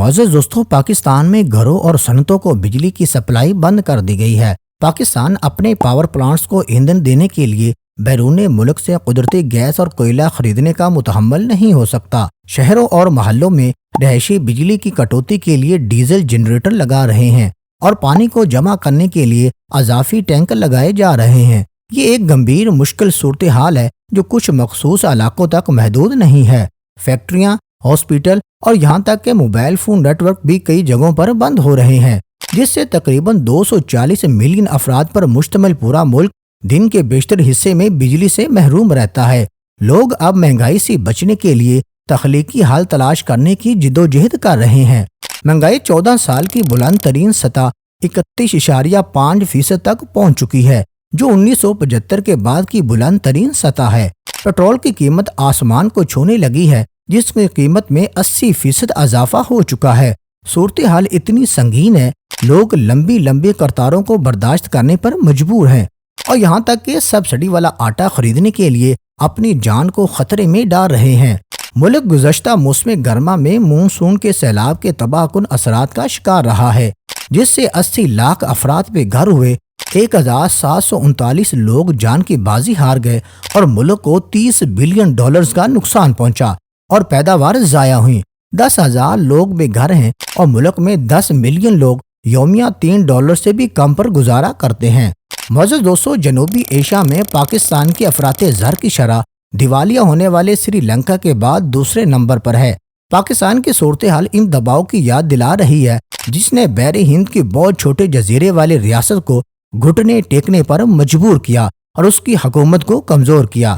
معزز دوستوں، پاکستان میں گھروں اور صنعتوں کو بجلی کی سپلائی بند کر دی گئی ہے۔ پاکستان اپنے پاور پلانٹس کو ایندھن دینے کے لیے بیرون ملک سے قدرتی گیس اور کوئلہ خریدنے کا متحمل نہیں ہو سکتا۔ شہروں اور محلوں میں رہائشی بجلی کی کٹوتی کے لیے ڈیزل جنریٹر لگا رہے ہیں اور پانی کو جمع کرنے کے لیے اضافی ٹینک لگائے جا رہے ہیں۔ یہ ایک گمبھیر مشکل صورتحال ہے جو کچھ مخصوص علاقوں تک محدود نہیں ہے۔ فیکٹریاں، ہاسپٹل اور یہاں تک کہ موبائل فون نیٹ ورک بھی کئی جگہوں پر بند ہو رہے ہیں، جس سے تقریباً 240 ملین افراد پر مشتمل پورا ملک دن کے بیشتر حصے میں بجلی سے محروم رہتا ہے۔ لوگ اب مہنگائی سے بچنے کے لیے تخلیقی حل تلاش کرنے کی جدوجہد کر رہے ہیں۔ مہنگائی 14 سال کی بلند ترین سطح 31.5% تک پہنچ چکی ہے، جو 1975 کے بعد کی بلند ترین سطح ہے۔ پیٹرول کی قیمت آسمان کو چھونے لگی ہے، جس کی قیمت میں 80% اضافہ ہو چکا ہے۔ صورتحال اتنی سنگین ہے، لوگ لمبی قطاروں کو برداشت کرنے پر مجبور ہیں اور یہاں تک کہ سبسڈی والا آٹا خریدنے کے لیے اپنی جان کو خطرے میں ڈال رہے ہیں۔ ملک گزشتہ موسم گرما میں مونسون کے سیلاب کے تباہ کن اثرات کا شکار رہا ہے، جس سے 80 لاکھ افراد بے گھر ہوئے، 1739 لوگ جان کی بازی ہار گئے اور ملک کو $30 بلین کا نقصان پہنچا اور پیداوار ضائع ہوئی۔ 10,000 لوگ بے گھر ہیں اور ملک میں 10 ملین لوگ یومیہ $3 سے بھی کم پر گزارا کرتے ہیں۔ معزز دوستو، جنوبی ایشیا میں پاکستان کی افراط زر کی شرح دیوالیہ ہونے والے سری لنکا کے بعد دوسرے نمبر پر ہے۔ پاکستان کی صورتحال ان دباؤ کی یاد دلا رہی ہے جس نے بحر ہند کی بہت چھوٹے جزیرے والی ریاست کو گھٹنے ٹیکنے پر مجبور کیا اور اس کی حکومت کو کمزور کیا۔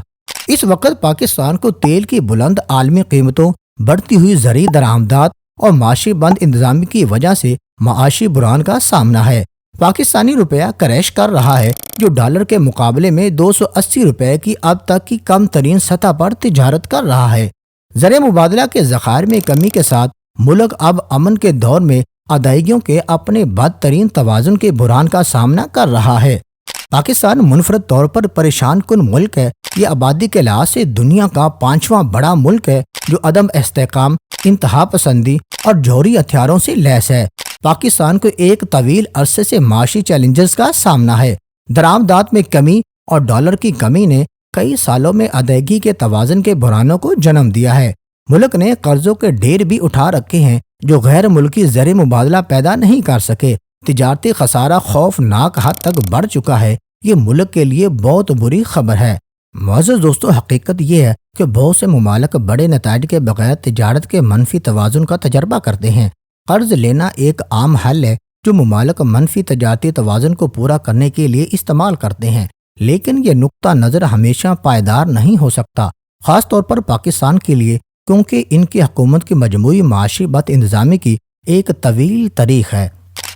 اس وقت پاکستان کو تیل کی بلند عالمی قیمتوں، بڑھتی ہوئی زرعی درآمدات اور معاشی بند انتظامی کی وجہ سے معاشی بحران کا سامنا ہے۔ پاکستانی روپیہ کریش کر رہا ہے، جو ڈالر کے مقابلے میں 280 روپے کی اب تک کی کم ترین سطح پر تجارت کر رہا ہے۔ زر مبادلہ کے ذخائر میں کمی کے ساتھ ملک اب امن کے دور میں ادائیگیوں کے اپنے بدترین توازن کے بحران کا سامنا کر رہا ہے۔ پاکستان منفرد طور پر پریشان کن ملک ہے۔ یہ آبادی کے لحاظ سے دنیا کا 5واں بڑا ملک ہے، جو عدم استحکام، انتہا پسندی اور جوہری ہتھیاروں سے لیس ہے۔ پاکستان کو ایک طویل عرصے سے معاشی چیلنجز کا سامنا ہے۔ درآمدات میں کمی اور ڈالر کی کمی نے کئی سالوں میں ادائیگی کے توازن کے بحرانوں کو جنم دیا ہے۔ ملک نے قرضوں کے ڈھیر بھی اٹھا رکھے ہیں جو غیر ملکی زر مبادلہ پیدا نہیں کر سکے۔ تجارتی خسارہ خوفناک حد تک بڑھ چکا ہے۔ یہ ملک کے لیے بہت بری خبر ہے۔ معزز دوستو، حقیقت یہ ہے کہ بہت سے ممالک بڑے نتائج کے بغیر تجارت کے منفی توازن کا تجربہ کرتے ہیں۔ قرض لینا ایک عام حل ہے جو ممالک منفی تجارتی توازن کو پورا کرنے کے لیے استعمال کرتے ہیں، لیکن یہ نقطہ نظر ہمیشہ پائیدار نہیں ہو سکتا، خاص طور پر پاکستان کے لیے، کیونکہ ان کی حکومت کی مجموعی معاشی بد انتظامی کی ایک طویل تاریخ ہے۔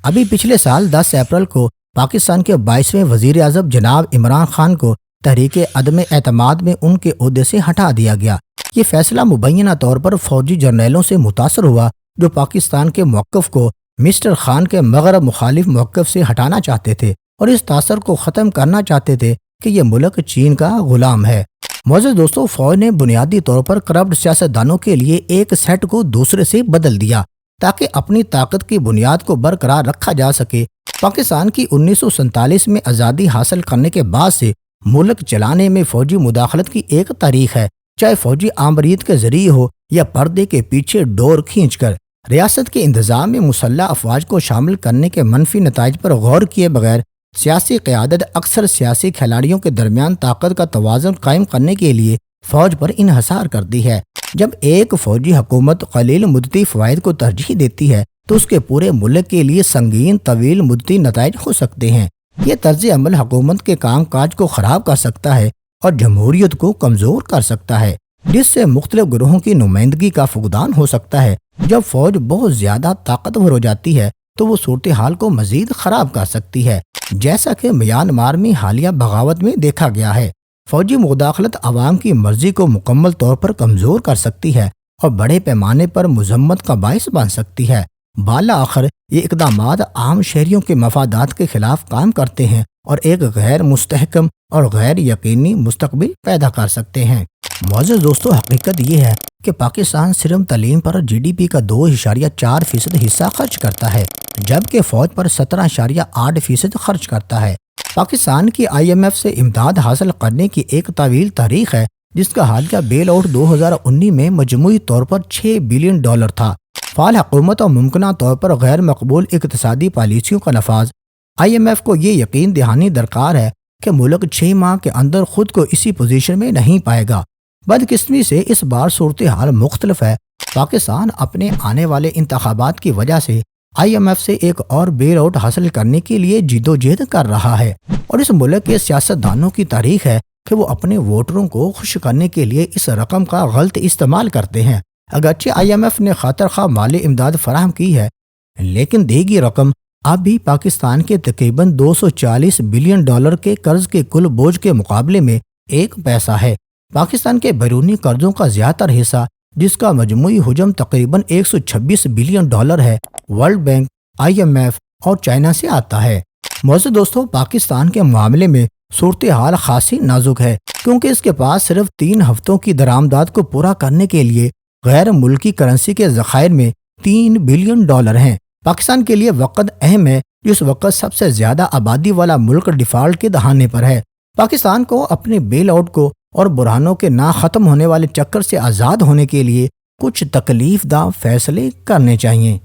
ابھی پچھلے سال 10 اپریل کو پاکستان کے 22ویں وزیر اعظم جناب عمران خان کو تحریک عدم اعتماد میں ان کے عہدے سے ہٹا دیا گیا۔ یہ فیصلہ مبینہ طور پر فوجی جرنیلوں سے متاثر ہوا جو پاکستان کے موقف کو مسٹر خان کے مغرب مخالف موقف سے ہٹانا چاہتے تھے اور اس تاثر کو ختم کرنا چاہتے تھے کہ یہ ملک چین کا غلام ہے۔ معزز دوستو، فوج نے بنیادی طور پر کرپٹ سیاستدانوں کے لیے ایک سیٹ کو دوسرے سے بدل دیا تاکہ اپنی طاقت کی بنیاد کو برقرار رکھا جا سکے۔ پاکستان کی 1947 میں آزادی حاصل کرنے کے بعد سے ملک چلانے میں فوجی مداخلت کی ایک تاریخ ہے، چاہے فوجی آمریت کے ذریعے ہو یا پردے کے پیچھے ڈور کھینچ کر۔ ریاست کے انتظام میں مسلح افواج کو شامل کرنے کے منفی نتائج پر غور کیے بغیر سیاسی قیادت اکثر سیاسی کھلاڑیوں کے درمیان طاقت کا توازن قائم کرنے کے لیے فوج پر انحصار کرتی ہے۔ جب ایک فوجی حکومت قلیل مدتی فوائد کو ترجیح دیتی ہے تو اس کے پورے ملک کے لیے سنگین طویل مدتی نتائج ہو سکتے ہیں۔ یہ طرز عمل حکومت کے کام کاج کو خراب کر سکتا ہے اور جمہوریت کو کمزور کر سکتا ہے، جس سے مختلف گروہوں کی نمائندگی کا فقدان ہو سکتا ہے۔ جب فوج بہت زیادہ طاقتور ہو جاتی ہے تو وہ صورتحال کو مزید خراب کر سکتی ہے، جیسا کہ میانمار میں حالیہ بغاوت میں دیکھا گیا ہے۔ فوجی مداخلت عوام کی مرضی کو مکمل طور پر کمزور کر سکتی ہے اور بڑے پیمانے پر مذمت کا باعث بن سکتی ہے۔ بالآخر یہ اقدامات عام شہریوں کے مفادات کے خلاف کام کرتے ہیں اور ایک غیر مستحکم اور غیر یقینی مستقبل پیدا کر سکتے ہیں۔ معزز دوستو، حقیقت یہ ہے کہ پاکستان صرف تعلیم پر جی ڈی پی کا 2.4% حصہ خرچ کرتا ہے، جبکہ فوج پر 17.8% خرچ کرتا ہے۔ پاکستان کی آئی ایم ایف سے امداد حاصل کرنے کی ایک طویل تاریخ ہے، جس کا حالیہ بیل آؤٹ 2019 میں مجموعی طور پر $6 بلین تھا۔ فعال حکومت اور ممکنہ طور پر غیر مقبول اقتصادی پالیسیوں کا نفاذ۔ آئی ایم ایف کو یہ یقین دہانی درکار ہے کہ ملک 6 ماہ کے اندر خود کو اسی پوزیشن میں نہیں پائے گا۔ بدقسمتی سے اس بار صورتحال مختلف ہے۔ پاکستان اپنے آنے والے انتخابات کی وجہ سے آئی ایم ایف سے ایک اور بیل آؤٹ حاصل کرنے کے لیے جدوجہد کر رہا ہے، اور اس ملک کے سیاستدانوں کی تاریخ ہے کہ وہ اپنے ووٹروں کو خوش کرنے کے لیے اس رقم کا غلط استعمال کرتے ہیں۔ اگرچہ آئی ایم ایف نے خاطر خواہ مالی امداد فراہم کی ہے، لیکن دی گئی رقم اب بھی پاکستان کے تقریباً $240 بلین کے قرض کے کل بوجھ کے مقابلے میں ایک پیسہ ہے۔ پاکستان کے بیرونی قرضوں کا زیادہ تر حصہ، جس کا مجموعی حجم تقریباً $126 بلین ہے، world bank, I M F اور چائنا سے آتا ہے۔ معزز دوستو، پاکستان کے معاملے میں صورتحال خاصی نازک ہے، کیونکہ اس کے پاس صرف 3 ہفتوں کی درآمدات کو پورا کرنے کے لیے غیر ملکی کرنسی کے ذخائر میں $3 بلین ہیں۔ پاکستان کے لیے وقت اہم ہے، جس وقت سب سے زیادہ آبادی والا ملک ڈیفالٹ کے دہانے پر ہے۔ پاکستان کو اپنے بیل آؤٹ کو اور بحرانوں کے نہ ختم ہونے والے چکر سے آزاد ہونے کے لیے کچھ تکلیف دہ فیصلے کرنے چاہیے۔